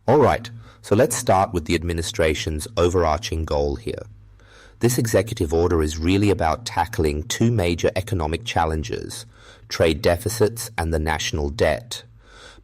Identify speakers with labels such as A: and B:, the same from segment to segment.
A: All right, so let's start with the administration's overarching goal here. This executive order is really about tackling two major economic challenges, trade deficits and the national debt.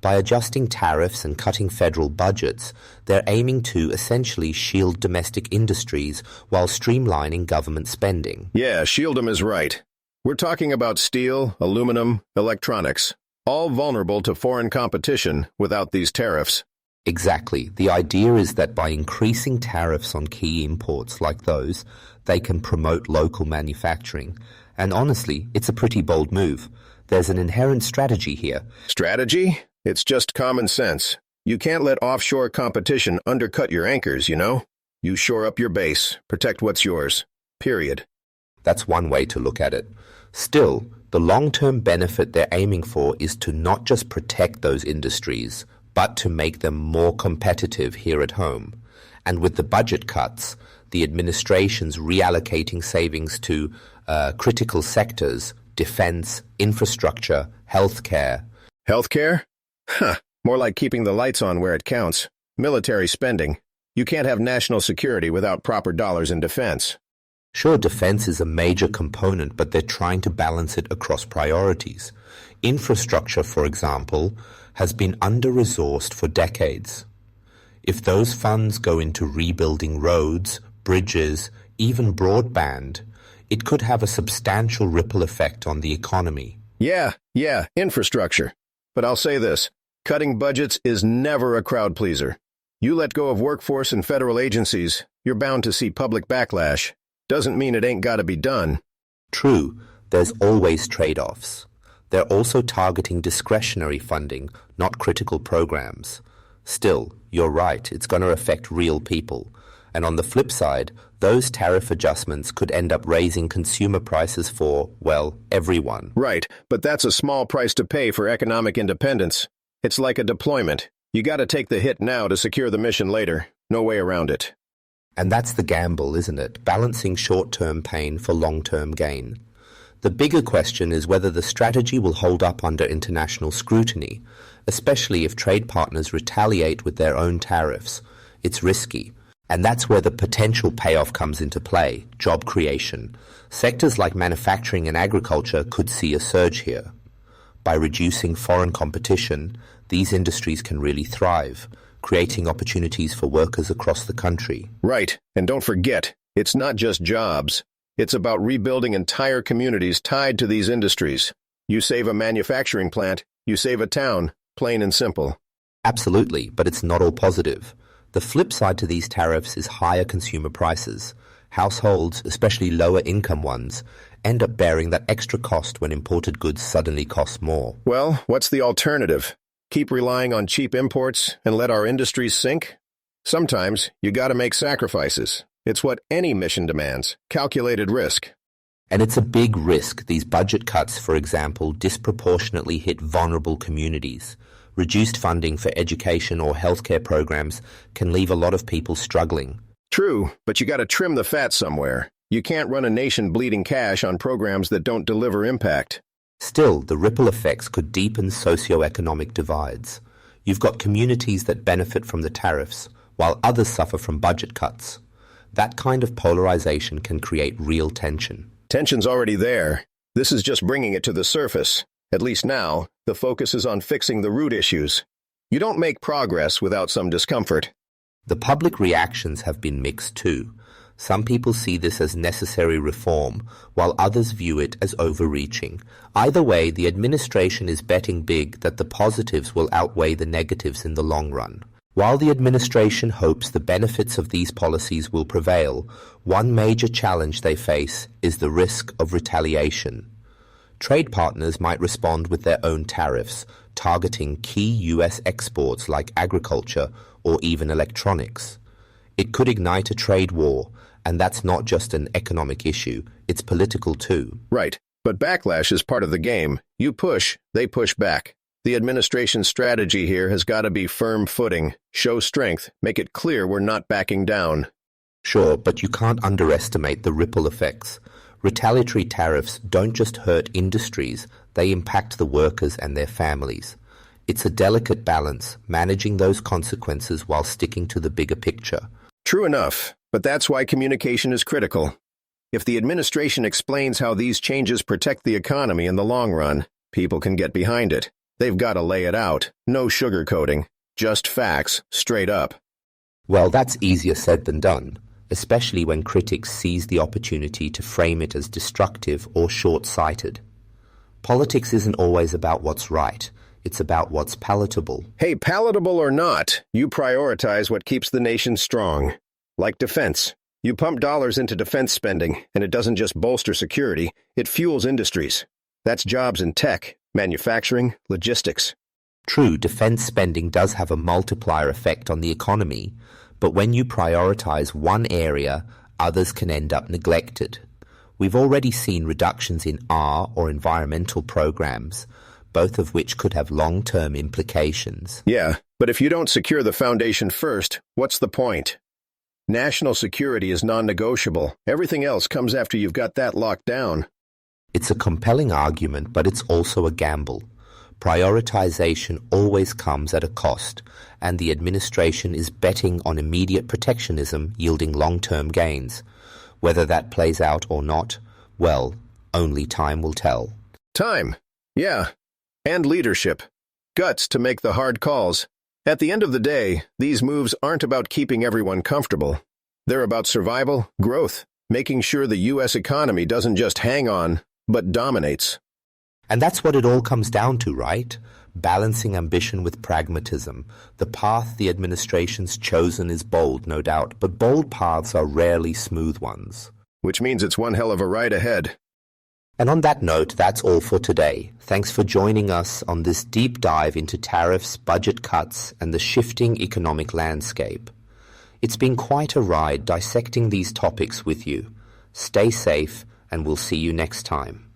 A: By adjusting tariffs and cutting federal budgets, they're aiming to essentially shield domestic industries while streamlining government spending.
B: Yeah, shield them is right. We're talking about steel, aluminum, electronics, all vulnerable to foreign competition without these tariffs.
A: Exactly. The idea is that by increasing tariffs on key imports like those, they can promote local manufacturing. And honestly, it's a pretty bold move. There's an inherent strategy here.
B: Strategy? It's just common sense. You can't let offshore competition undercut your anchors, you know? You shore up your base, protect what's yours. Period.
A: That's one way to look at it. Still, the long-term benefit they're aiming for is to not just protect those industries, but to make them more competitive here at home. And with the budget cuts, the administration's reallocating savings to critical sectors, defense, infrastructure, healthcare.
B: Healthcare? Huh. More like keeping the lights on where it counts. Military spending. You can't have national security without proper dollars in defense.
A: Sure, defense is a major component, but they're trying to balance it across priorities. Infrastructure, for example, has been under-resourced for decades. If those funds go into rebuilding roads, bridges, even broadband, it could have a substantial ripple effect on the economy.
B: Yeah, infrastructure. But I'll say this, cutting budgets is never a crowd pleaser. You let go of workforce and federal agencies, you're bound to see public backlash. Doesn't mean it ain't gotta be done.
A: True, there's always trade-offs. They're also targeting discretionary funding, not critical programs. Still, you're right, it's going to affect real people. And on the flip side, those tariff adjustments could end up raising consumer prices for, well, everyone.
B: Right, but that's a small price to pay for economic independence. It's like a deployment. You gotta take the hit now to secure the mission later. No way around it.
A: And that's the gamble, isn't it? Balancing short-term pain for long-term gain. The bigger question is whether the strategy will hold up under international scrutiny, especially if trade partners retaliate with their own tariffs. It's risky. And that's where the potential payoff comes into play, job creation. Sectors like manufacturing and agriculture could see a surge here. By reducing foreign competition, these industries can really thrive, creating opportunities for workers across the country.
B: Right, and don't forget, it's not just jobs. It's about rebuilding entire communities tied to these industries. You save a manufacturing plant, you save a town, plain and simple.
A: Absolutely, but it's not all positive. The flip side to these tariffs is higher consumer prices. Households, especially lower-income ones, end up bearing that extra cost when imported goods suddenly cost more.
B: Well, what's the alternative? Keep relying on cheap imports and let our industries sink? Sometimes you gotta make sacrifices. It's what any mission demands, calculated risk.
A: And it's a big risk. These budget cuts, for example, disproportionately hit vulnerable communities. Reduced funding for education or healthcare programs can leave a lot of people struggling.
B: True, but you gotta trim the fat somewhere. You can't run a nation bleeding cash on programs that don't deliver impact.
A: Still, the ripple effects could deepen socio-economic divides. You've got communities that benefit from the tariffs, while others suffer from budget cuts. That kind of polarization can create real tension.
B: Tension's already there. This is just bringing it to the surface. At least now, the focus is on fixing the root issues. You don't make progress without some discomfort.
A: The public reactions have been mixed too. Some people see this as necessary reform, while others view it as overreaching. Either way, the administration is betting big that the positives will outweigh the negatives in the long run. While the administration hopes the benefits of these policies will prevail, one major challenge they face is the risk of retaliation. Trade partners might respond with their own tariffs, targeting key U.S. exports like agriculture or even electronics. It could ignite a trade war, and that's not just an economic issue, it's political too.
B: Right, but backlash is part of the game. You push, they push back. The administration's strategy here has got to be firm footing, show strength, make it clear we're not backing down.
A: Sure, but you can't underestimate the ripple effects. Retaliatory tariffs don't just hurt industries, they impact the workers and their families. It's a delicate balance, managing those consequences while sticking to the bigger picture.
B: True enough, but that's why communication is critical. If the administration explains how these changes protect the economy in the long run, people can get behind it. They've got to lay it out, no sugarcoating, just facts, straight up.
A: Well, that's easier said than done, especially when critics seize the opportunity to frame it as destructive or short-sighted. Politics isn't always about what's right. It's about what's palatable.
B: Hey, palatable or not, you prioritize what keeps the nation strong. Like defense. You pump dollars into defense spending, and it doesn't just bolster security, it fuels industries. That's jobs in tech, manufacturing, logistics.
A: True, defense spending does have a multiplier effect on the economy, but when you prioritize one area, others can end up neglected. We've already seen reductions in R or environmental programs, both of which could have long-term implications.
B: Yeah, but if you don't secure the foundation first, what's the point? National security is non-negotiable. Everything else comes after you've got that locked down.
A: It's a compelling argument, but it's also a gamble. Prioritization always comes at a cost, and the administration is betting on immediate protectionism yielding long-term gains. Whether that plays out or not, well, only time will tell.
B: Time. Yeah. And leadership. Guts to make the hard calls. At the end of the day, these moves aren't about keeping everyone comfortable. They're about survival, growth, making sure the U.S. economy doesn't just hang on, but dominates.
A: And that's what it all comes down to, right? Balancing ambition with pragmatism. The path the administration's chosen is bold, no doubt, but bold paths are rarely smooth ones.
B: Which means it's one hell of a ride ahead.
A: And on that note, that's all for today. Thanks for joining us on this deep dive into tariffs, budget cuts, and the shifting economic landscape. It's been quite a ride dissecting these topics with you. Stay safe, and we'll see you next time.